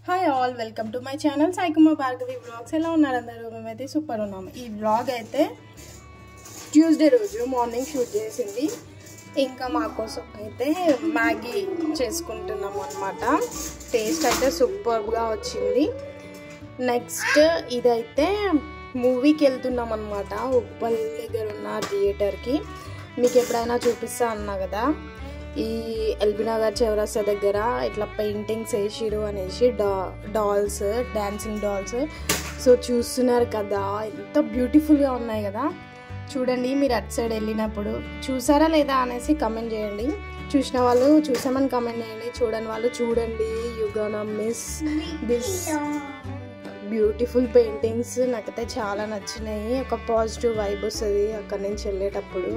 Hi all, welcome to my channel Saikumar Bhargavi vlogs. ఎలా ఉన్నారు అందరూ? మేమైతే సూపర్ ఉన్నాము. ఈ వ్లాగ్ అయితే ట్యూస్డే రోజు మార్నింగ్ షూట్ చేసింది. ఇంకా మా కోసం అయితే మ్యాగీ చేసుకుంటున్నాము అనమాట. టేస్ట్ అయితే సూపర్గా వచ్చింది. నెక్స్ట్ ఇదైతే మూవీకి వెళ్తున్నాం అనమాట. ఉప్పల్ దగ్గర ఉన్న థియేటర్కి. మీకు ఎప్పుడైనా చూపిస్తా అన్నా కదా, ఈ ఎల్బీ నగర్ చౌరస్తా దగ్గర ఇట్లా పెయింటింగ్స్ వేసిరు అనేసి డాల్స్, డాన్సింగ్ డాల్స్. సో చూస్తున్నారు కదా, ఎంత బ్యూటిఫుల్గా ఉన్నాయి కదా. చూడండి, మీరు అటు సైడ్ వెళ్ళినప్పుడు చూసారా లేదా అనేసి కమెంట్ చేయండి. చూసిన వాళ్ళు చూసామని కమెంట్ చేయండి, చూడని వాళ్ళు చూడండి. You gonna miss this beautiful paintings. నాకైతే చాలా నచ్చినాయి. ఒక పాజిటివ్ వైబ్ వస్తుంది అక్కడ నుంచి వెళ్ళేటప్పుడు.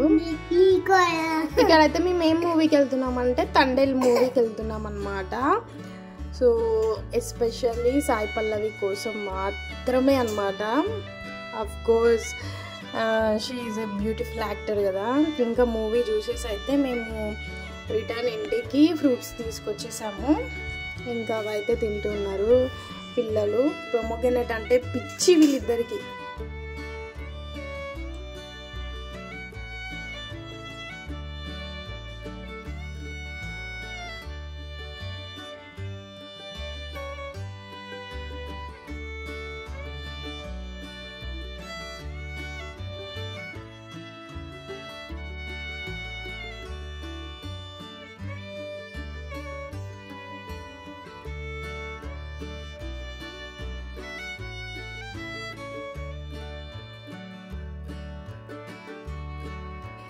ఇక్కడైతే మేము ఏం మూవీకి వెళ్తున్నామంటే తండేల్ మూవీకి వెళ్తున్నాం అనమాట. సో ఎస్పెషల్లీ సాయి పల్లవి కోసం మాత్రమే అనమాట. Of course she is a beautiful actor కదా. ఇంకా మూవీ చూసేసి అయితే మేము రిటర్న్ ఇంటికి ఫ్రూట్స్ తీసుకొచ్చేసాము. ఇంకా అవైతే తింటున్నారు పిల్లలు. ప్రొమోగనేట్ అంటే పిచ్చి వీళ్ళిద్దరికి.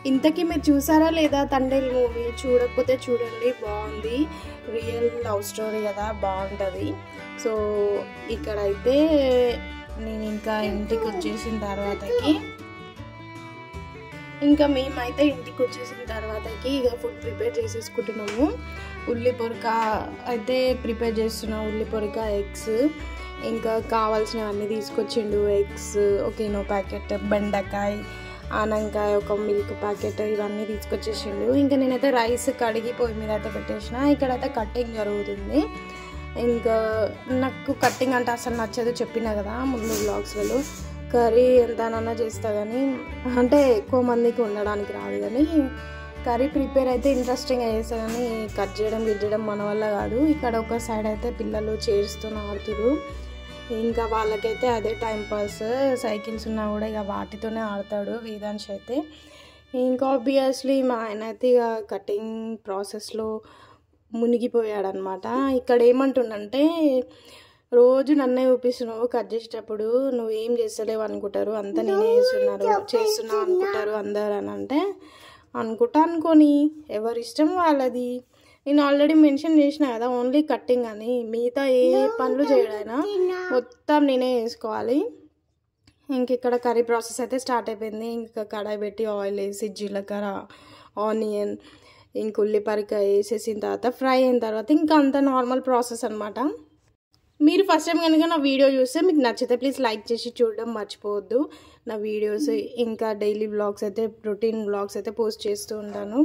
ఇంతకీ మీరు చూసారా లేదా తండేల్ మూవీ? చూడకపోతే చూడండి, బాగుంది. రియల్ లవ్ స్టోరీ కదా, బాగుంటుంది. సో ఇక్కడైతే నేను ఇంకా ఇంటికి వచ్చేసిన తర్వాతకి ఇక ఫుడ్ ప్రిపేర్ చేసేసుకుంటున్నాము. ఉల్లి పొరక అయితే ప్రిపేర్ చేస్తున్నాం. ఉల్లి పొరక, ఎగ్స్, ఇంకా కావాల్సినవన్నీ తీసుకొచ్చిండు. ఎగ్స్, ఒక ఇనో ప్యాకెట్, బెండకాయ, ఆనంకాయ, ఒక మిల్క్ ప్యాకెట్, ఇవన్నీ తీసుకొచ్చేసిండు. ఇంకా నేనైతే రైస్ కడిగి పొయ్యి మీద అయితే పెట్టేసిన. ఇక్కడైతే కట్టింగ్ జరుగుతుంది. ఇంకా నాకు కట్టింగ్ అంటే అసలు నచ్చదు, చెప్పినా కదా ముందు వ్లాగ్స్లలో. కర్రీ ఎంతనన్నా చేస్తా కానీ, అంటే ఎక్కువ మందికి ఉండడానికి రాదు. కానీ కర్రీ ప్రిపేర్ అయితే ఇంట్రెస్టింగ్గా చేస్తా, కానీ కట్ చేయడం మన వల్ల కాదు. ఇక్కడ ఒక సైడ్ అయితే పిల్లలు చైర్స్తో ఆడుతురు. ఇంకా వాళ్ళకైతే అదే టైంపాస్. సైకిల్స్ ఉన్నా కూడా ఇక వాటితోనే ఆడతాడు వేదాంశ్ అయితే. ఇంకా ఆబ్వియస్లీ మా ఆయన అయితే ఇక కటింగ్ ప్రాసెస్లో మునిగిపోయాడనమాట. ఇక్కడ ఏమంటుండంటే, రోజు నన్నే చూపిస్తున్నావు కట్ చేసేటప్పుడు, నువ్వేం చేస్తలేవు అనుకుంటారు, అంతా నేనే చేస్తున్నా అనుకుంటారు అందరు అని అంటే, అనుకొని ఎవరి ఇష్టం వాళ్ళది. నేను ఆల్రెడీ మెన్షన్ చేసిన కదా, ఓన్లీ కట్టింగ్ అని. మిగతా ఏ పనులు చేయడైనా మొత్తం నేనే చేసుకోవాలి. ఇంక ఇక్కడ కర్రీ ప్రాసెస్ అయితే స్టార్ట్ అయిపోయింది. ఇంకా కడాయి పెట్టి ఆయిల్ వేసి జీలకర్ర, ఆనియన్, ఇంక ఉల్లిపరిక వేసేసిన తర్వాత ఫ్రై అయిన తర్వాత ఇంకా అంత నార్మల్ ప్రాసెస్ అనమాట. మీరు ఫస్ట్ టైం కనుక నా వీడియో చూస్తే మీకు నచ్చితే ప్లీజ్ లైక్ చేసి చూడడం మర్చిపోవద్దు. నా వీడియోస్ ఇంకా డైలీ వ్లాగ్స్ అయితే, రొటీన్ వ్లాగ్స్ అయితే పోస్ట్ చేస్తూ ఉంటాను.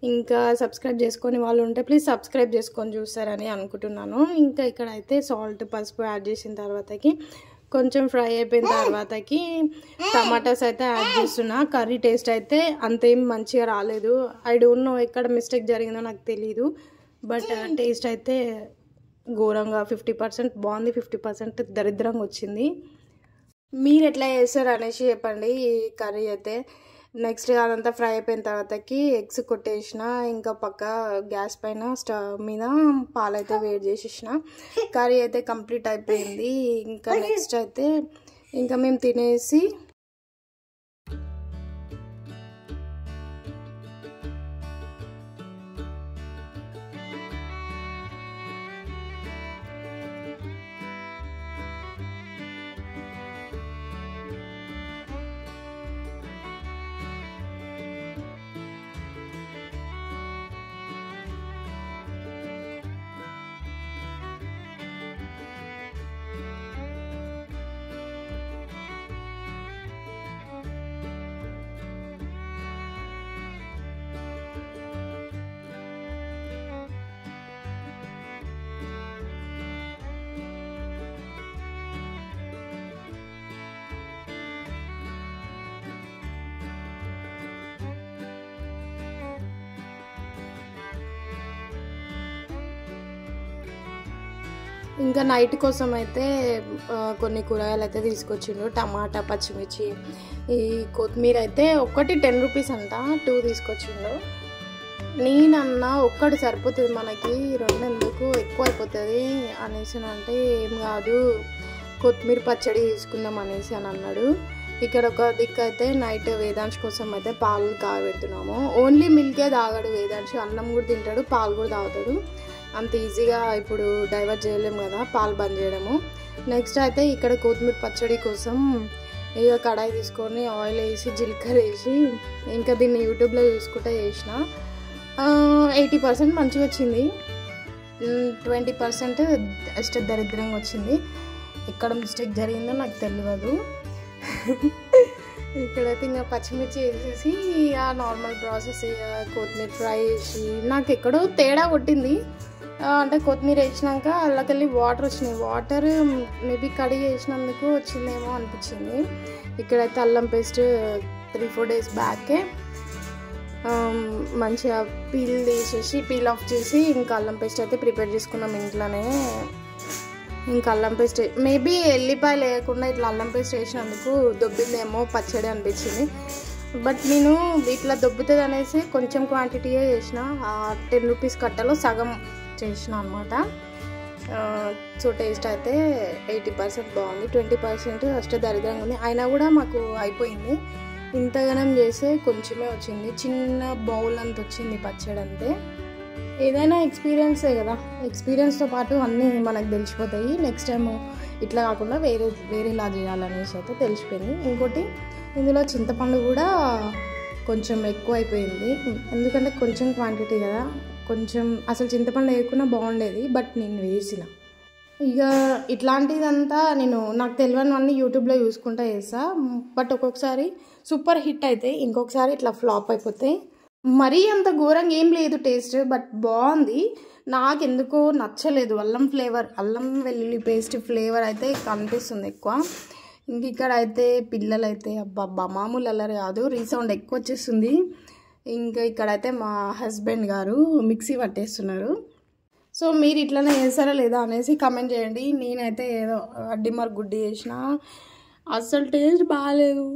ఇంకా సబ్స్క్రైబ్ చేసుకొని వాళ్ళు ఉంటే ప్లీజ్ సబ్స్క్రైబ్ చేసుకొని చూస్తారని అనుకుంటున్నాను. ఇంకా ఇక్కడైతే సాల్ట్, పసుపు యాడ్ చేసిన తర్వాతకి కొంచెం ఫ్రై అయిపోయిన తర్వాతకి టమాటాస్ అయితే యాడ్ చేస్తున్నా. కర్రీ టేస్ట్ అయితే అంతేం మంచిగా రాలేదు. ఐ డోంట్ నో ఎక్కడ మిస్టేక్ జరిగిందో నాకు తెలీదు. బట్ టేస్ట్ అయితే ఘోరంగా 50% బాగుంది, 50% దరిద్రంగా వచ్చింది. మీరు ఎట్లా చేస్తారు అనేసి చెప్పండి ఈ కర్రీ అయితే. నెక్స్ట్ అదంతా ఫ్రై అయిపోయిన తర్వాతకి ఎగ్స్ కొట్టేసిన. ఇంకా పక్క గ్యాస్ పైన స్టవ్ మీద పాలైతే వేడి చేసేసిన. కర్రీ అయితే కంప్లీట్ అయిపోయింది. ఇంకా నెక్స్ట్ అయితే ఇంకా మేము తినేసి ఇంకా నైట్ కోసం అయితే కొన్ని కూరగాయలు అయితే తీసుకొచ్చిండు. టమాటా, పచ్చిమిర్చి, ఈ కొత్తిమీర అయితే ఒకటి 10 రూపీస్ అంట, 2 తీసుకొచ్చిండు. నేనన్నా ఒక్కటి సరిపోతుంది మనకి, 2 ఎందుకు ఎక్కువ అయిపోతుంది అనేసి అంటే ఏం కాదు కొత్తిమీర పచ్చడి తీసుకుందాం అనేసి అని అన్నాడు. ఇక్కడ ఒక దిక్కు అయితే నైట్ వేదాంశ్ కోసం అయితే పాలు కాగబెడుతున్నాము. ఓన్లీ మిల్కే తాగాడు వేదాంశ్, అన్నం కూడా తింటాడు, పాలు కూడా తాగుతాడు. అంత ఈజీగా ఇప్పుడు డైవర్ట్ చేయలేము కదా పాలు బంద్ చేయడము. నెక్స్ట్ అయితే ఇక్కడ కొత్తిమీర పచ్చడి కోసం ఇక కడాయి తీసుకొని ఆయిల్ వేసి జీలకర్ర వేసి ఇంకా దీన్ని యూట్యూబ్లో చూసుకుంటే చేసిన 80% మంచిగా వచ్చింది, 20% అష్ట దరిద్రంగా వచ్చింది. ఎక్కడ మిస్టేక్ జరిగిందో నాకు తెలియదు. ఇక్కడైతే ఇంకా పచ్చిమిర్చి వేసేసి ఆ నార్మల్ ప్రాసెస్ కొత్తిమీర ఫ్రై చేసి నాకు ఎక్కడో తేడా కొట్టింది. అంటే కొత్తిమీర వేసినాక అల్లకెళ్ళి వాటర్ వచ్చినాయి, వాటర్ మేబీ కడిగి వేసినందుకు వచ్చిందేమో అనిపించింది. ఇక్కడైతే అల్లం పేస్ట్ 3-4 డేస్ బ్యాకే మంచిగా పీల్ ఆఫ్ చేసి ఇంకా అల్లం పేస్ట్ అయితే ప్రిపేర్ చేసుకున్నాం ఇంట్లోనే. ఇంకా అల్లం పేస్ట్ మేబీ ఎల్లిపాయలు వేయకుండా ఇట్లా అల్లం పేస్ట్ వేసినందుకు దొబ్బిందేమో పచ్చడి అనిపించింది. బట్ నేను ఇట్లా దొబ్బుతుంది అనేసి కొంచెం క్వాంటిటీయే చేసిన, 10 రూపీస్ కట్టలో సగం చేసిన అనమాట. సో టేస్ట్ అయితే 80% బాగుంది, 20% అష్ట దరిద్రంగా ఉంది. అయినా కూడా మాకు అయిపోయింది. ఇంతగానం చేస్తే కొంచెమే వచ్చింది, చిన్న బౌల్ అంత వచ్చింది పచ్చడి అంతే. ఏదైనా ఎక్స్పీరియన్సే కదా, ఎక్స్పీరియన్స్తో పాటు అన్నీ మనకు తెలిసిపోతాయి. నెక్స్ట్ టైం ఇట్లా కాకుండా వేరేలా చేయాలనేసి అయితే తెలిసిపోయింది. ఇంకోటి ఇందులో చింతపండు కూడా కొంచెం ఎక్కువ అయిపోయింది, ఎందుకంటే కొంచెం క్వాంటిటీ కదా, కొంచెం అసలు చింతపండు వేయకుండా బాగుండేది, బట్ నేను వేసిన. ఇక ఇట్లాంటిదంతా నాకు తెలియనివన్నీ యూట్యూబ్లో చూసుకుంటా చేస్తా. బట్ ఒక్కొక్కసారి సూపర్ హిట్ అయితే, ఇంకొకసారి ఇట్లా ఫ్లాప్ అయిపోతాయి. మరీ అంత ఘోరంగా ఏం లేదు టేస్ట్, బట్ బాగుంది. నాకు ఎందుకో నచ్చలేదు అల్లం వెల్లుల్లి పేస్ట్ ఫ్లేవర్ అయితే కనిపిస్తుంది ఎక్కువ. ఇంక ఇక్కడ అయితే పిల్లలు అయితే అబ్బా మామూలు అల్లరి కాదు, రీసౌండ్ ఎక్కువ వచ్చేస్తుంది. ఇంకా ఇక్కడైతే మా హస్బెండ్ గారు మిక్సీ పట్టేస్తున్నారు. సో మీరు ఇట్లనే చేస్తారా లేదా అనేసి కమెంట్ చేయండి. నేనైతే ఏదో అడ్డిమార్ గుడ్డి చేసిన, అస్సలు టేస్ట్ బాగాలేదు.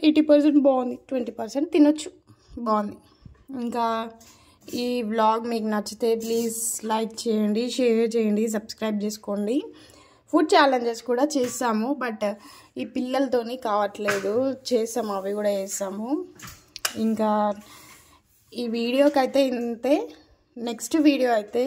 80% బాగుంది, 20% తినొచ్చు, బాగుంది. ఇంకా ఈ వ్లాగ్ మీకు నచ్చితే ప్లీజ్ లైక్ చేయండి, షేర్ చేయండి, సబ్స్క్రైబ్ చేసుకోండి. ఫుడ్ ఛాలెంజెస్ కూడా చేస్తాము, బట్ ఈ పిల్లలతోని కావట్లేదు, చేస్తాము, అవి కూడా చేస్తాము. ఇంకా ఈ వీడియోకి అయితే ఇంతే. నెక్స్ట్ వీడియో అయితే